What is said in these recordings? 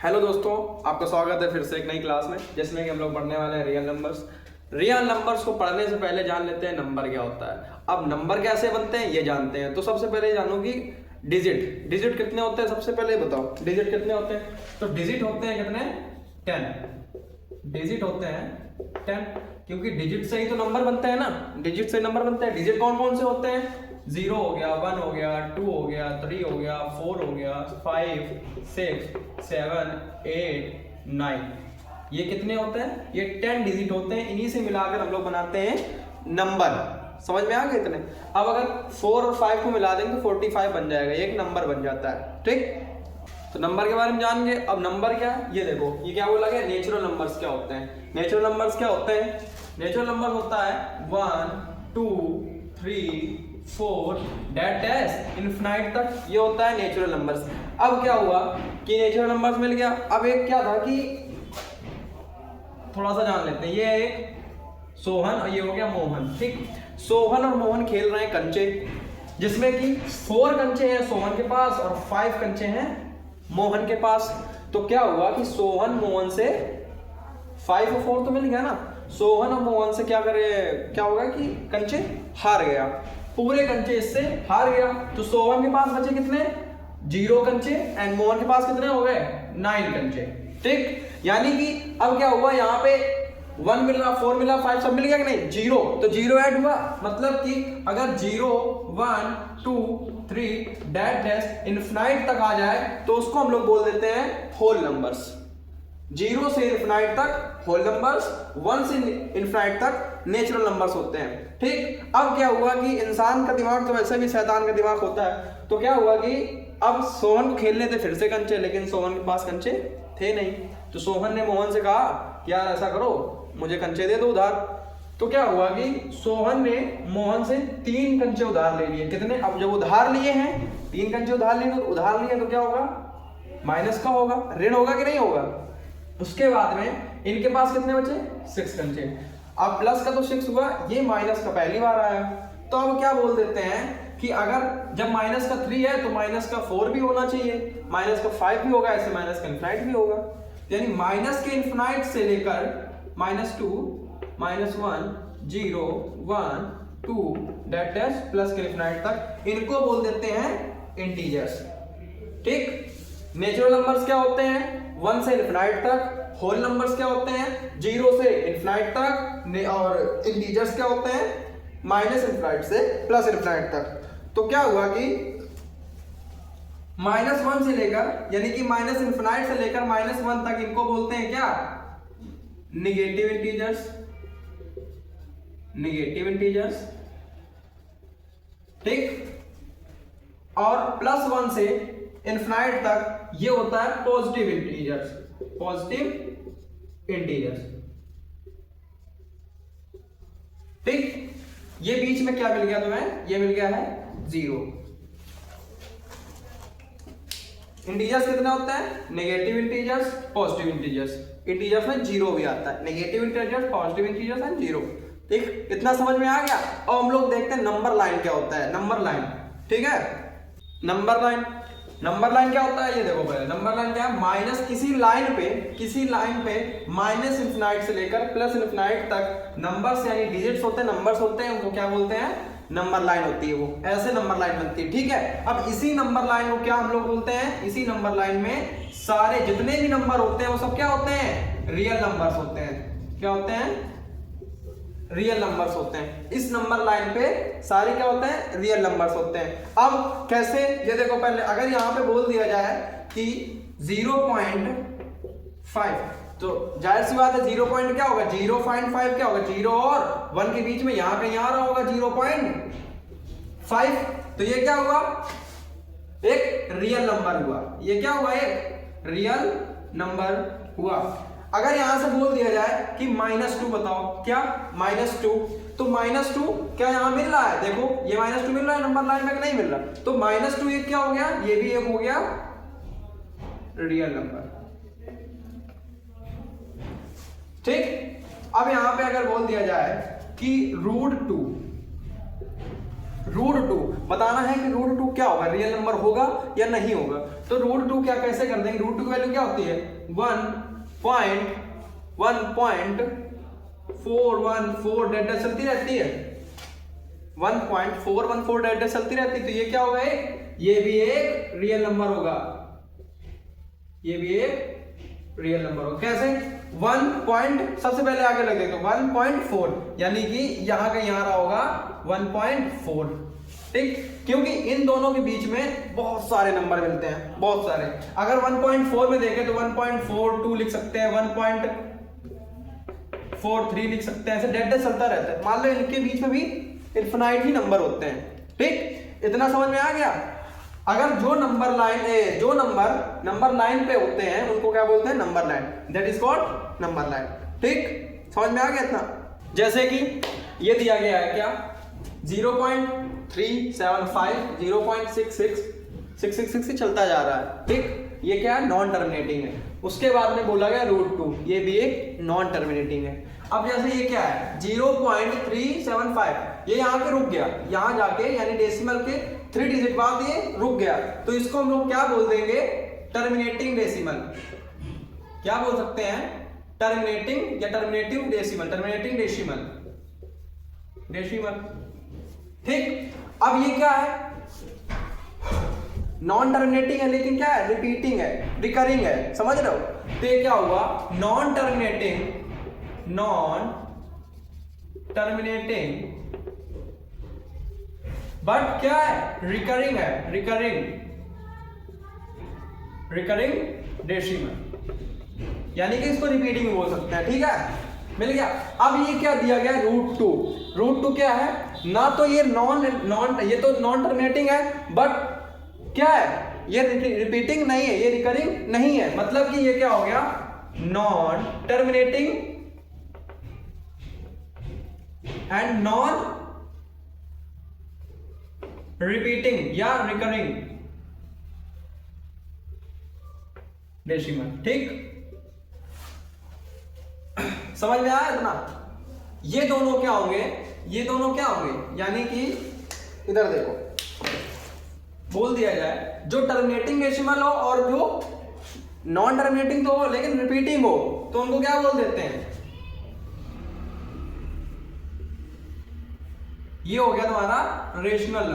Hello दोस्तों, आपका स्वागत है फिर से एक नई क्लास में जिसमें कि हम लोग पढ़ने वाले हैं रियल नंबर्स। रियल नंबर्स को पढ़ने से पहले जान लेते हैं नंबर क्या होता है। अब नंबर कैसे बनते हैं ये जानते हैं। तो सबसे पहले जानो कि डिजिट कितने होते हैं। सबसे पहले बताओ डिजिट कितने होते हैं। तो डिजिट होते हैं कितने, 10 डिजिट होते हैं 10, क्योंकि डिजिट से ही तो नंबर बनते हैं ना। डिजिट से नंबर बनते हैं। डिजिट कौन कौन से होते हैं, 0 हो गया, 1 हो गया, 2 हो गया, 3 हो गया, 4 हो गया, 5 6 7 8 9। ये कितने होते हैं, ये 10 डिजिट होते हैं। इन्हीं से मिलाकर हम लोग बनाते हैं नंबर। समझ में आ गए इतने। अब अगर 4 और 5 को मिला देंगे तो 45 बन जाएगा, एक नंबर बन जाता है। ठीक, तो नंबर के बारे में जान गए। अब नंबर क्या है ये देखो, ये क्या बोला गया, नेचुरल नंबर्स क्या होते हैं। नेचुरल नंबर्स क्या होते हैं, नेचुरल नंबर होता है 1 2 3 4 डैश इनफिनाइट तक, ये होता है नेचुरल नंबर्स। अब क्या हुआ कि नेचुरल नंबर्स मिल गया। अब एक क्या था कि थोड़ा सा जान लेते हैं। ये एक सोहन और ये हो गया मोहन। ठीक, सोहन और मोहन खेल रहे हैं कंचे, जिसमें कि 4 कंचे हैं सोहन के पास और 5 कंचे हैं मोहन के पास। तो क्या हुआ कि सोहन मोहन से 5 और 4 तो मिल गया ना। सोहन और मोहन से क्या करे, क्या होगा कि कंचे हार गया, पूरे कंचे इससे हार गया। तो सोहन के पास बचे कितने, 0 कंचे एंड मोहन के पास कितने हो गए, 9 कंचे। ठीक, यानी कि अब क्या हुआ, यहाँ पे 1 मिल रहा, 4 मिल रहा, 5 सब मिल गया कि नहीं, 0 तो 0 ऐड हुआ। मतलब कि अगर 0 1 2 3 डैश इनफिनाइट तक आ जाए तो उसको हम लोग बोल देते हैं होल नंबर्स। 0 से इनफिनाइट तक होल नंबर्स, 1 से इनफिनाइट तक नेचुरल नंबर्स होते हैं। ठीक, अब क्या हुआ कि इंसान का दिमाग तो वैसे भी शैतान का दिमाग होता है। तो क्या हुआ कि अब सोहन को खेलने थे फिर से कंचे, लेकिन सोहन के पास कंचे थे नहीं। तो सोहन ने मोहन से कहा कि यार ऐसा करो, मुझे कंचे दे दो उधार। तो क्या हुआ कि सोहन ने मोहन से 3 कंचे उधार ले लिए। कितने, अब जब उधार लिए हैं 3 कंचे उधार लिए तो क्या होगा, माइनस का होगा, ऋण होगा कि नहीं होगा। उसके बाद में इनके पास कितने बचे, 6 कंचे। अब प्लस का तो 6 हुआ, ये माइनस का पहली बार आया। तो अब क्या बोल देते हैं कि अगर जब माइनस का 3 है तो माइनस का 4 भी होना चाहिए, माइनस का 5 भी होगा, ऐसे माइनस का इनफिनाइट भी होगा। यानी माइनस के इनफिनाइट से लेकर -2 -1 0 1 2 डैश प्लस के इनफिनाइट तक, इनको बोल देते हैं इंटीजर्स। ठीक, नेचुरल नंबर्स क्या होते हैं, 1 से इनफिनाइट तक। होल नंबर्स क्या होते हैं, 0 से इनफिनाइट तक। और इंटीजर्स क्या होते हैं, -इनफिनाइट से प्लस इनफिनाइट तक। तो क्या हुआ कि -1 से लेकर, यानी कि -इनफिनाइट से लेकर -1 तक, इनको बोलते हैं क्या, निगेटिव इंटीजर्स। ठीक, और +1 से इनफिनाइट तक ये होता है पॉजिटिव इंटीजर्स। ठीक, ये बीच में क्या मिल गया तुम्हें, ये मिल गया है 0। इंटीजर्स कितने होते हैं, negative integers, positive integers. Integers में 0 भी आता है, negative integers, positive integers and 0। ठीक, इतना समझ में आ गया। और हम लोग देखते हैं नंबर लाइन क्या होता है। नंबर लाइन, ठीक है, नंबर लाइन क्या होता है ये देखो पहले। नंबर लाइन क्या है, माइनस किसी लाइन पे माइनस इनफिनाइट से लेकर प्लस इनफिनाइट तक नंबर्स यानी डिजिट्स होते हैं, नंबर्स होते हैं, उनको क्या बोलते हैं, नंबर लाइन होती है। वो ऐसे नंबर लाइन बनती है। ठीक है, अब इसी नंबर लाइन को क्या हम लोग बोलते हैं, इसी नंबर लाइन में सारे जितने भी नंबर होते हैं वो सब क्या होते हैं, रियल नंबर्स होते हैं। क्या होते हैं, रियल नंबर्स होते हैं। इस नंबर लाइन पे सारे क्या होते हैं, रियल नंबर्स होते हैं। अब कैसे, ये देखो पहले अगर यहाँ पे बोल दिया जाए कि 0.5, तो जाहिर सी बात है 0 पॉइंट क्या होगा, 0.5 क्या होगा, 0 और 1 के बीच में यहाँ कहीं आ रहा होगा 0.5। तो ये क्या हुआ, एक रियल नंबर हुआ। ये क्या हुआ, एक रियल नंबर हुआ। अगर यहां से बोल दिया जाए कि -2 बताओ, क्या -2, तो -2 क्या यहां मिल रहा है, देखो ये -2 मिल रहा है नंबर लाइन में, नहीं मिल रहा। तो -2 ये क्या हो गया, ये भी एक हो गया रियल नंबर। ठीक, अब यहां पे अगर बोल दिया जाए कि √2 बताना है कि √2 क्या होगा, रियल नंबर होगा या नहीं होगा। तो √2 क्या कैसे कर देंगे, √2 की वैल्यू क्या होती है 1.414 डेड चलती रहती है, 1.414 डेड चलती रहती है। तो ये क्या होगा, ये भी एक रियल नंबर होगा, ये भी एक रियल नंबर होगा। कैसे 1 सबसे पहले आगे लगेगा 1.4 यानी कि यहां का यहां रहा होगा 1.4, ठीक, क्योंकि इन दोनों के बीच में बहुत सारे नंबर मिलते हैं, बहुत सारे। अगर 1.4 में देखें तो 1.42 लिख सकते हैं, 1.43 लिख सकते हैं, ऐसे डेड चलता रहता है। मान लो इनके बीच में भी इन्फिनाइट ही नंबर होते हैं, ठीक, इतना समझ में आ गया। अगर जो नंबर लाइन पे होते हैं उनको क्या बोलते हैं, number line, that is called number line, ठीक, समझ में आ गया इतना। जैसे कि ये दिया गया है क्या 0.375 0.66 666 चलता जा रहा है, ठीक, ये क्या है नॉन टर्मिनेटिंग है। उसके बाद में बोला गया √2, ये भी एक नॉन टर्मिनेटिंग है। अब जैसे ये क्या है 0.375, ये यहाँ के रुक गया, यहाँ जाके यानी डेसिमल के 3 डिजिट बाद ये रुक गया, तो इसको हम लोग क्या बोल देंगे, टर्मिनेटिंग डेसिमल। क्या बोल सकते हैं, टर्मिनेटिंग या टर्मिनेटिव डेसिमल, टर्मिनेटिंग डेसिमल, ठीक। अब ये क्या है, नॉन टर्मिनेटिंग है लेकिन क्या है, रिपीटिंग है, रिकरिंग है, समझ रहे हो। तो ये क्या हुआ, नॉन टर्मिनेटिंग बट क्या है, रिकरिंग है, रिकरिंग डेसिमल, यानी कि इसको रिपीटिंग बोल सकते हैं, ठीक है, मिल गया। अब ये क्या दिया गया √2 क्या है ना, तो ये ये तो नॉन टर्मिनेटिंग है, बट क्या है, ये रिपीटिंग नहीं है, ये रिकरिंग नहीं है, मतलब कि ये क्या हो गया, non terminating and non repeating या रिकरिंग डेसिमल, ठीक, समझ में आया इतना। ये दोनों क्या होंगे, यानी कि इधर देखो, बोल दिया जाए जो टर्मिनेटिंग डेसिमल हो और जो नॉन टर्मिनेटिंग तो हो लेकिन रिपीटिंग हो, तो उनको क्या बोल देते हैं, ये हो गया तुम्हारा रेशनल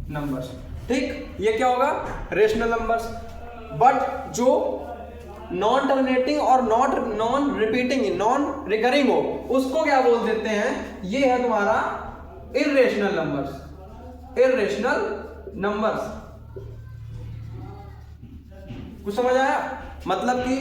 नंबर्स, ठीक, ये क्या होगा, रेशनल नंबर्स। बट जो नॉन टर्मिनेटिंग और नॉन रिपीटिंग, नॉन रिकरिंग हो, उसको क्या बोल देते हैं, ये है तुम्हारा इर्रेशनल नंबर्स। कुछ समझ आया, मतलब कि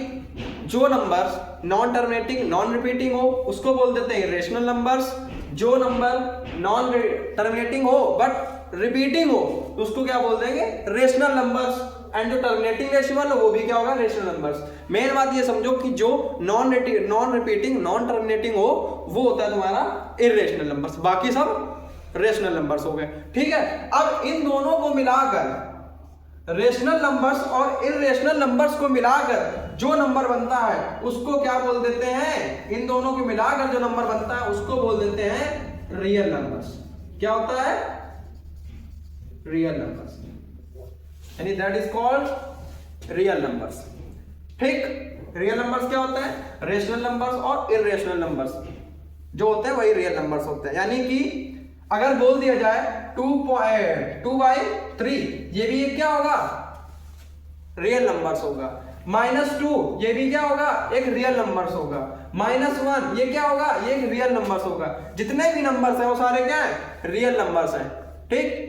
जो numbers non terminating non repeating हो उसको बोल देते हैं इर्रेशनल नंबर्स, जो नंबर नॉन टर्मिनेटिंग हो बट रिपीटिंग हो उसको क्या बोल देंगे, रेशनल नंबर्स, एंड जो टर्मिनेटिंग डेसिमल हो वो भी क्या होगा, रेशनल नंबर्स। मेन बात ये समझो कि जो नॉन रिपीटिंग नॉन टर्मिनेटिंग हो वो होता है तुम्हारा इर्रेशनल नंबर्स, बाकी सब रेशनल नंबर्स हो गए, ठीक है। अब इन दोनों को मिलाकर, रेशनल नंबर्स और इर्रेशनल नंबर्स को मिलाकर जो नंबर बनता है उसको क्या बोल देते हैं, इन दोनों को मिलाकर जो नंबर बनता है उसको बोल देते हैं रियल नंबर्स। क्या होता है, रियल नंबर्स, यानी that is called real numbers, ठीक। रियल नंबर्स क्या होता है, रेशनल नंबर्स और इर्रेशनल नंबर्स जो होते हैं वही रियल नंबर्स होते हैं। यानी कि अगर बोल दिया जाए 2/3, ये भी एक क्या होगा, रियल नंबर्स होगा। -2 ये भी क्या होगा, एक रियल नंबर्स होगा। -1 ये क्या होगा, ये एक रियल नंबर्स होगा। जितने भी नंबर्स हैं वो सारे क्या है, रियल नंबर्स हैं, ठीक।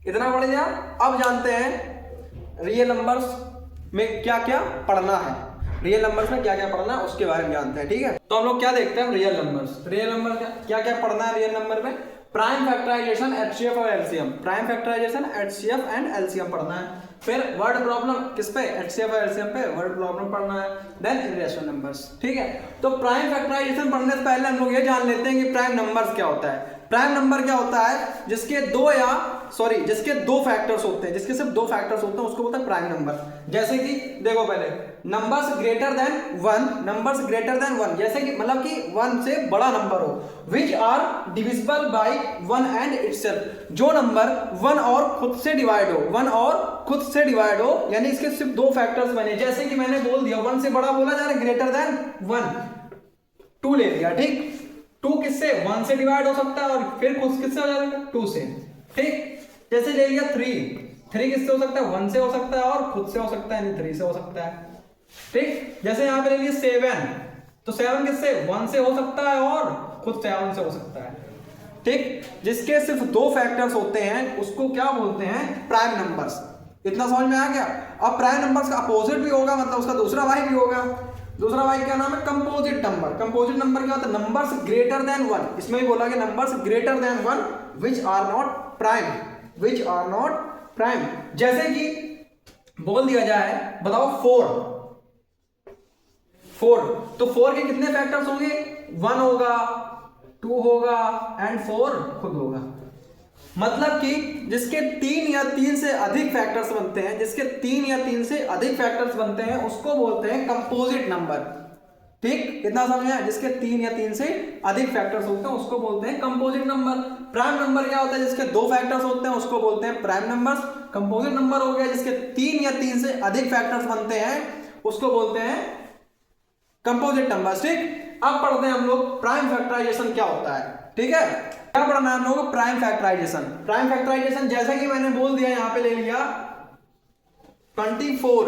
इतना पढ़ लिया। अब जानते हैं रियल नंबर्स में क्या क्या पढ़ना है, रियल नंबर्स में क्या क्या पढ़ना है उसके बारे में जानते हैं, ठीक है। तो हम लोग क्या देखते हैं, रियल नंबर क्या क्या पढ़ना है रियल नंबर में, प्राइम फैक्टराइजेशन, एचसीएफ और LCM. Prime factorization, HCF and LCM पढ़ना है। फिर वर्ड प्रॉब्लम किस पे, एचसीएफ और एलसीएम पे वर्ड प्रॉब्लम पढ़ना है। देन इर्रेशनल नंबर्स, ठीक है। तो प्राइम फैक्टराइजेशन पढ़ने से पहले हम लोग ये जान लेते हैं कि प्राइम नंबर्स क्या होता है। प्राइम नंबर क्या होता है, जिसके 2 या सॉरी जिसके दो फैक्टर्स होते हैं, जिसके सिर्फ दो फैक्टर्स होते हैं उसको बोलते हैं प्राइम नंबर। जैसे कि देखो पहले numbers greater than one, numbers greater than one, जैसे कि मतलब कि वन से बड़ा नंबर हो, which are divisible by one and itself, जो नंबर वन और खुद से डिवाइड हो, वन और खुद से डिवाइड हो, यानी इसके सिर्फ दो फैक्टर्स बने। जैसे कि मैंने बोल दिया वन से बड़ा बोला जा रहा है, ग्रेटर देन वन, टू ले लिया, ठीक, टू किससे, वन से डिवाइड हो सकता है और फिर खुद किससे हो जाएगा, टू से, ठीक। जैसे ले लिया थ्री, थ्री किससे हो सकता है, वन से हो सकता है और खुद से हो सकता है, यानी थ्री से हो सकता है, ठीक। जैसे यहां पे ले लिया सेवन, तो सेवन किससे, वन से हो सकता है और खुद सेवन से हो सकता है, ठीक। जिसके सिर्फ दो फैक्टर्स होते हैं उसको क्या बोलते हैं, प्राइम नंबर्स। इतना समझ में आ गया। अब प्राइम नंबर्स का अपोजिट भी होगा, मतलब उसका दूसरा भाई भी होगा। दूसरा भाई क्या नाम है, कंपोजिट नंबर। कंपोजिट नंबर क्या होता है, नंबर्स ग्रेटर देन वन, इसमें भी बोला कि numbers greater than one which are not prime, which are not prime. जैसे कि बोल दिया जाए, बताओ फोर, फोर, तो फोर के कितने फैक्टर्स होंगे, वन होगा, टू होगा एंड फोर खुद होगा। मतलब कि जिसके तीन या तीन से अधिक फैक्टर्स बनते हैं, जिसके तीन या तीन से अधिक फैक्टर्स बनते हैं उसको बोलते हैं कंपोजिट नंबर, ठीक। इतना समझ, जिसके तीन या तीन से अधिक फैक्टर्स होते हैं उसको बोलते हैं कंपोजिट नंबर। प्राइम नंबर क्या होता है, जिसके दो फैक्टर्स होते हैं उसको बोलते हैं प्राइम नंबर्स। कंपोजिट नंबर हो गया जिसके तीन या तीन से अधिक फैक्टर्स बनते हैं उसको बोलते हैं कंपोजिट नंबर्स, ठीक। अब पढ़ते हैं हम लोग प्राइम फैक्टराइजेशन क्या होता है, ठीक है। क्या पढ़ना है हम लोगों को, प्राइम फैक्टराइजेशन। प्राइम फैक्टराइजेशन जैसा कि मैंने बोल दिया, यहां पे ले लिया 24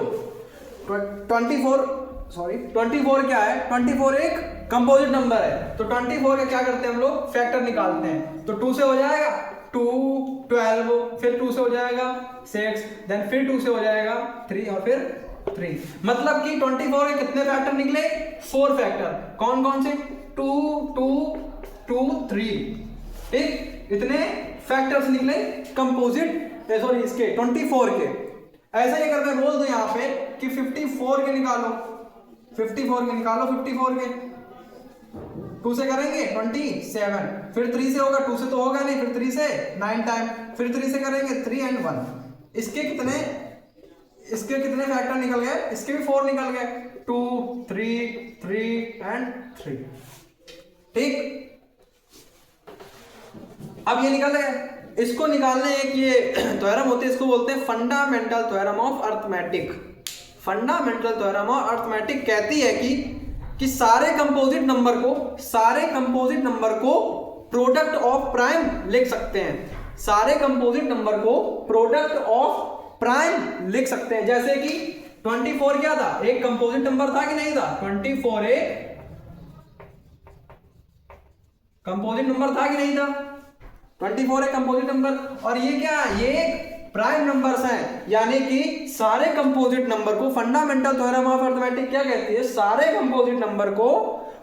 क्या है, 24 एक कंपोजिट नंबर है, तो 24 का क्या करते हैं हम लोग, फैक्टर निकालते हैं। तो 2 से हो जाएगा 2, 12, फिर 2 से हो जाएगा 6, देन फिर 2 से हो जाएगा 3 और फिर 3। मतलब कि 24 के कितने फैक्टर निकले, 4 फैक्टर। कौन कौन से, 2, 2, 2, 3, ठीक। इतने फैक्टर्स निकले कंपोजिट, सॉरी इसके 24 के। ऐसा ही अगर मैं बोल दूं यहां पे कि 54 के निकालो, 54 के निकालो, 54 के 2 से करेंगे 27, फिर 3 से होगा, 2 से तो होगा नहीं, फिर 3 से 9 टाइम, फिर 3 से करेंगे 3 एंड 1। इसके कितने फैक्टर निकल गए, इसके भी 4 निकल गए, 2, 3 एंड 3, ठीक। अब ये निकल गया, इसको निकालने एक ये थ्योरम होती है, इसको बोलते हैं fundamental theorem of arithmetic. Fundamental theorem of arithmetic कहती है कि सारे कंपोजिट नंबर को प्रोडक्ट ऑफ प्राइम लिख सकते हैं, सारे कंपोजिट नंबर को प्रोडक्ट ऑफ प्राइम लिख सकते हैं। जैसे कि 24 क्या था, एक कंपोजिट नंबर था कि नहीं था, 24 एक कंपोजिट नंबर था कि नहीं था, 24 एक कंपोजिट नंबर। और ये क्या, ये प्राइम नंबर्स हैं, यानी कि सारे कंपोजिट नंबर को, फंडामेंटल थ्योरम ऑफ अरिथमेटिक क्या कहती है, सारे कंपोजिट नंबर को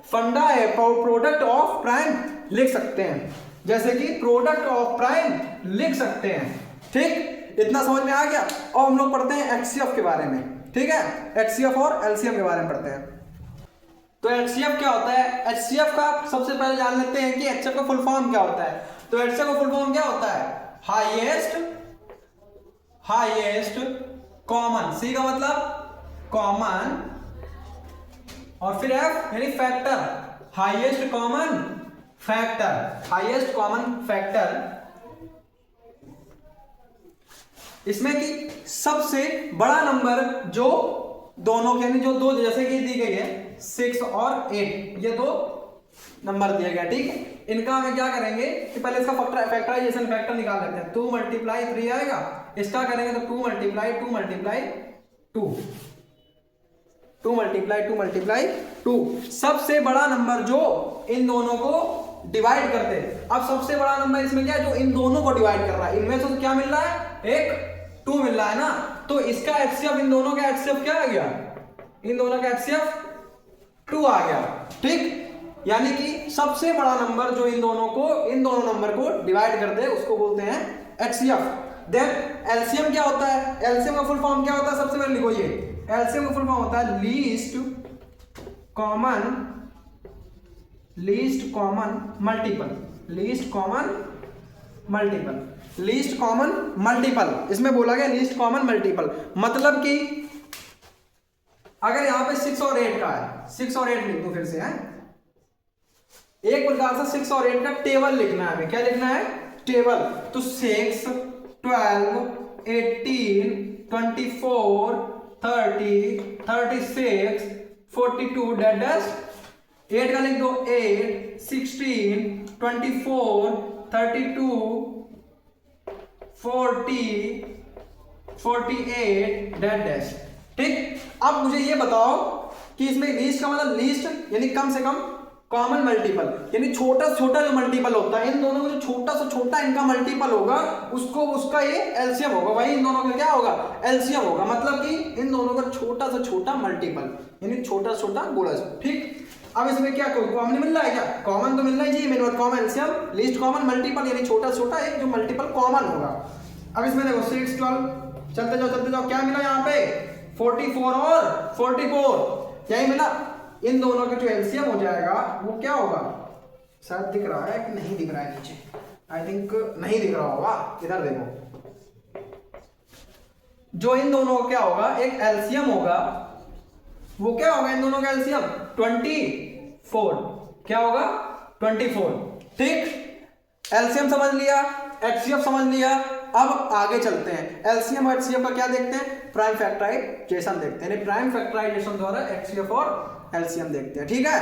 फंडा है प्रोडक्ट ऑफ प्राइम लिख सकते हैं। जैसे कि प्रोडक्ट ऑफ प्राइम लिख सकते हैं, ठीक। इतना समझ में आ गया। और हम लोग पढ़ते हैं एचसीएफ के बारे में, ठीक है। एचसीएफ और एलसीएम के बारे में पढ़ते हैं। तो एचसीएफ क्या होता है, एचसीएफ का सबसे पहले जान लेते हैं कि एचसीएफ का फुल फॉर्म क्या होता है। तो एचसीएफ का फुल फॉर्म क्या होता है, हाईएस्ट कॉमन, सी का मतलब कॉमन और फिर एफ यानी factor, highest common factor, highest common factor. इसमें कि सबसे बड़ा नंबर जो दोनों के, यानी जो दो, जैसे कि दी गई है 6 और 8, ये दो नंबर दिया गया, ठीक है। इनका हमें क्या करेंगे कि पहले इसका फैक्टराइजेशन, फैक्टर निकाल लेते हैं। 2 × 3 आएगा, इसका करेंगे तो 2 × 2 सबसे बड़ा नंबर जो इन दोनों को डिवाइड करते। अब सबसे बड़ा नंबर इसमें क्या है, जो इन दोनों को डिवाइड कर रहा है। इनमें से तो क्या मिल रहा है, एक 2 मिल रहा है ना, तो इसका एचसीएफ, इन दोनों का एचसीएफ क्या आ गया, इन दोनों का एचसीएफ 2 आ गया, ठीक। यानी कि सबसे बड़ा नंबर जो इन दोनों नंबर को डिवाइड करते हैं उसको बोलते हैं एचसीएफ। देन एलसीएम क्या होता है, एलसीएम का फुल फॉर्म क्या होता है, सबसे पहले लिखो ये, एलसीएम का फुल फॉर्म होता है least common multiple, least common multiple. Least common multiple, इसमें बोला गया लीस्ट कॉमन मल्टीपल, मतलब कि अगर यहां पे 6 और 8 का है, 6 और 8 लिख दो फिर से है, एक प्रकार से 6 और 8 का टेबल लिखना है हमें। क्या लिखना है? टेबल। तो 6, 12, 18, 24, 30, 36, 42 डैश 8 का लिख दो 8, 16, 24, 32, 40, 48 डैश। ठीक, अब मुझे ये बताओ कि इसमें लीस्ट का मतलब लीस्ट यानी कम से कम, कॉमन मल्टीपल यानी छोटा से छोटा जो मल्टीपल होता है, इन दोनों में जो छोटा से छोटा इनका मल्टीपल होगा उसको, उसका ये एलसीएम होगा। भाई इन दोनों का क्या होगा? एलसीएम होगा, मतलब कि इन दोनों का छोटा से छोटा मल्टीपल यानी छोटा से छोटा गुणज। ठीक, अब इसमें क्या कोई कॉमन मिल रहा है? क्या कॉमन तो मिलना ही चाहिए, मेरे common LCM least common multiple यानी छोटा से छोटा एक जो मल्टीपल कॉमन होगा। अब इसमें देखो 6, 12, चलते जाओ क्या मिला यहाँ पे? 44 और 44 यही मिला। इन दोनों का जो एलसीएम हो जाएगा वो क्या होगा? शायद दिख रहा है कि नहीं दिख रहा है नीचे, आई थिंक नहीं दिख रहा होगा, इधर देखो। जो इन दोनों का क्या होगा? एक एलसीएम होगा, वो क्या होगा इन दोनों का एलसीएम? 24। क्या होगा? 24। ठीक, एलसीएम समझ लिया, एचसीएफ समझ लिया। अब आगे चलते हैं, एलसीएम और एचसीएफ का क्या देखते हैं? प्राइम फैक्टराइजेशन देखते हैं, प्राइम फैक्टराइजेशन द्वारा एचसीएफ और एलसीएम देखते हैं। ठीक है,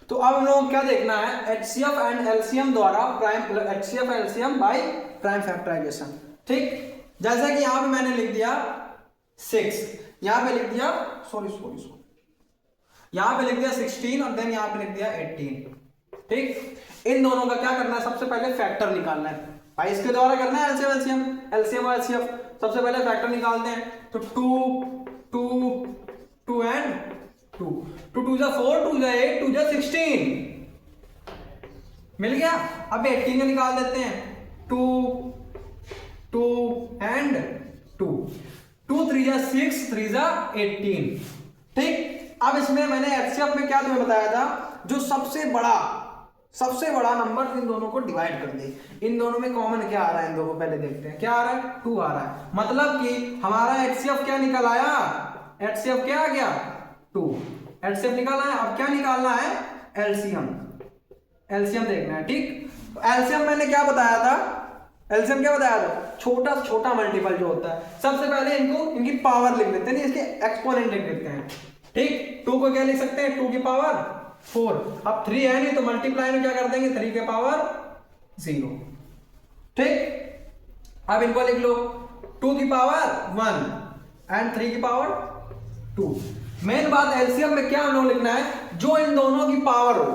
तो अब हम लोग क्या देखना है? एचसीएफ एंड एलसीएम द्वारा prime, HCF LCM by prime factorization. ठीक, जैसा कि यहां पे मैंने लिख दिया 6, यहां पे लिख दिया सॉरी यहां पे लिख दिया 16 और देन यहां पे लिख दिया 18। ठीक, इन दोनों का क्या करना है? सबसे पहले फैक्टर निकालना है भाई, इसके द्वारा करना है एलसीएम एलसीएम, एलसीएम और एचसीएफ। सबसे पहले फैक्टर निकालते हैं, तो 2 एंड 2, 2 2 जा 4, 2 जा 8, 2 जा 16 मिल गया। अब 18 का निकाल देते हैं, 2 एंड 2, 2 3 जा 6, 3 जा 18। ठीक, अब इसमें मैंने एचसीएफ में क्या तुम्हें बताया था? जो सबसे बड़ा नंबर इन दोनों को डिवाइड कर दे। इन दोनों में कॉमन क्या आ रहा है? इन दोनों को पहले देखते हैं, क्या आ रहा है? 2 आ रहा है, मतलब कि हमारा एचसीएफ क्या निकल आया? एचसीएफ क्या आ गया? 2 एचसीएफ निकाला है। अब क्या निकालना है? एलसीएम, एलसीएम देखना है। ठीक, एलसीएम मैंने क्या बताया था? एलसीएम क्या बताया था? छोटा से छोटा मल्टीपल जो होता है। सबसे पहले इनको, इनकी पावर लिख लेते हैं, इसके एक्सपोनेंट लिख लेते हैं। ठीक, 2 को क्या लिख सकते हैं? 2 की पावर 4। अब 3 है नहीं तो मल्टीप्लाई में क्या कर देंगे? 3 के पावर 0। ठीक, अब इनको लिख लो, 2 की पावर 1 एंड 3 की पावर 2। मेन बात एलसीएम में क्या हम लोग लिखना है? जो इन दोनों की पावर हो,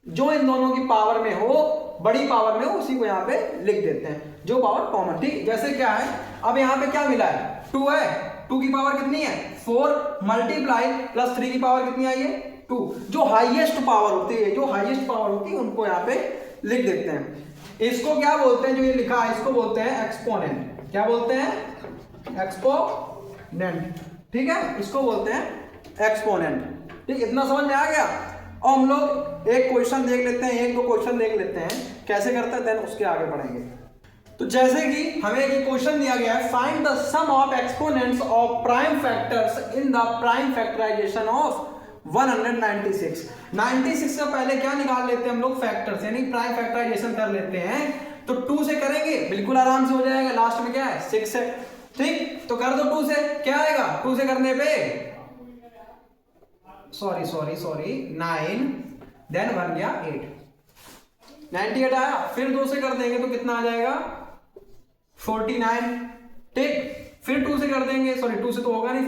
जो इन दोनों की पावर में हो, बड़ी पावर में हो, उसी को यहां पे लिख देते हैं, जो पावर कॉमन। ठीक, जैसे क्या है? अब यहां पे क्या मिला है? 2 है, 2 की पावर कितनी है? 4 मल्टीप्लाई प्लस 3 की पावर कितनी आई है? 2। जो हाईएस्ट पावर होती है, जो हाईएस्ट पावर होती है उनको यहाँ पे लिख देते हैं। इसको क्या बोलते हैं? जो ये लिखा है इसको बोलते हैं एक्सपोनेंट। क्या बोलते हैं? एक्सपोनेंट। ठीक है, इसको बोलते हैं एक्सपोनेंट। ठीक, इतना समझ में आ गया। और हम लोग एक क्वेश्चन देख लेते हैं, एक दो क्वेश्चन देख लेते हैं कैसे करते हैं, देन उसके आगे बढ़ेंगे। तो जैसे कि हमें एक क्वेश्चन दिया गया है, find the sum of exponents of prime factors in the prime factorization of 196। 96 से पहले क्या निकाल लेते हैं हम लोग? फैक्टर्स, यानी प्राइम फैक्टराइजेशन कर लेते हैं। तो 2 से करेंगे, बिल्कुल आराम से हो जाएगा। लास्ट में क्या है? 6 है। ठीक, तो कर दो 2 से, क्या आएगा? 2 से करने पे सॉरी 9, देन बन गया 8, 98 आया। फिर 2 से कर देंगे तो कितना आ जाएगा? 49। ठीक, फिर 2 से कर देंगे, 2 से तो होगा नहीं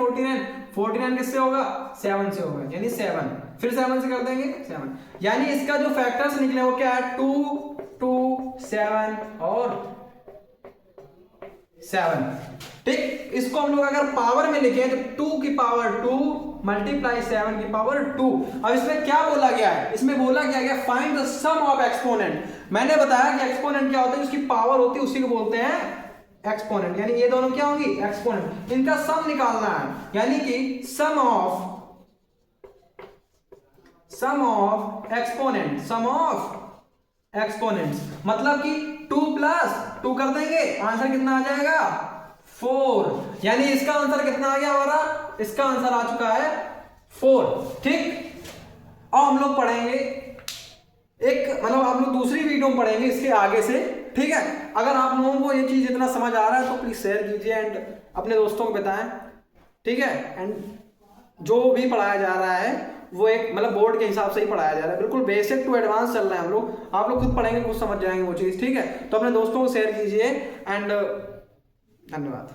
49 किससे होगा? 7 से होगा, यानी 7। फिर 7 से कर देंगे 7, यानी इसका जो फैक्टर्स निकले वो क्या है? 2, 2, 7 और 7। ठीक, इसको हम लोग अगर पावर में लिखे तो 2 की पावर 2 मल्टीप्लाई 7 की पावर 2। अब इसमें क्या बोला गया है? इसमें बोला गया find the sum of exponent. मैंने बताया कि एक्सपोनेंट क्या होता है? उसकी पावर होती है, उसी को बोलते हैं एक्सपोनेंट। यानी ये दोनों क्या होंगी? एक्सपोनेंट। इनका सम निकालना है, यानी कि सम ऑफ एक्सपोनेंट्स, मतलब कि 2 प्लस 2 कर देंगे, आंसर कितना आ जाएगा 4। यानी इसका आंसर कितना आ गया हमारा, इसका आंसर आ चुका है 4। ठीक, अब हम लोग पढ़ेंगे एक, मतलब हम लोग दूसरी वीडियो में पढ़ेंगे इसके आगे से। ठीक है, अगर आप लोगों को ये चीज इतना समझ आ रहा है तो प्लीज शेयर कीजिए एंड अपने दोस्तों को बताएं। ठीक है, एंड जो भी पढ़ाया जा रहा है वो एक मतलब बोर्ड के हिसाब से ही पढ़ाया जा रहा है, बिल्कुल बेसिक टू एडवांस चल रहा है हम लोग। आप लोग खुद पढ़ेंगे, खुद समझ जाएंगे वो चीज़। ठीक है, तो अपने दोस्तों को शेयर कीजिए एंड धन्यवाद।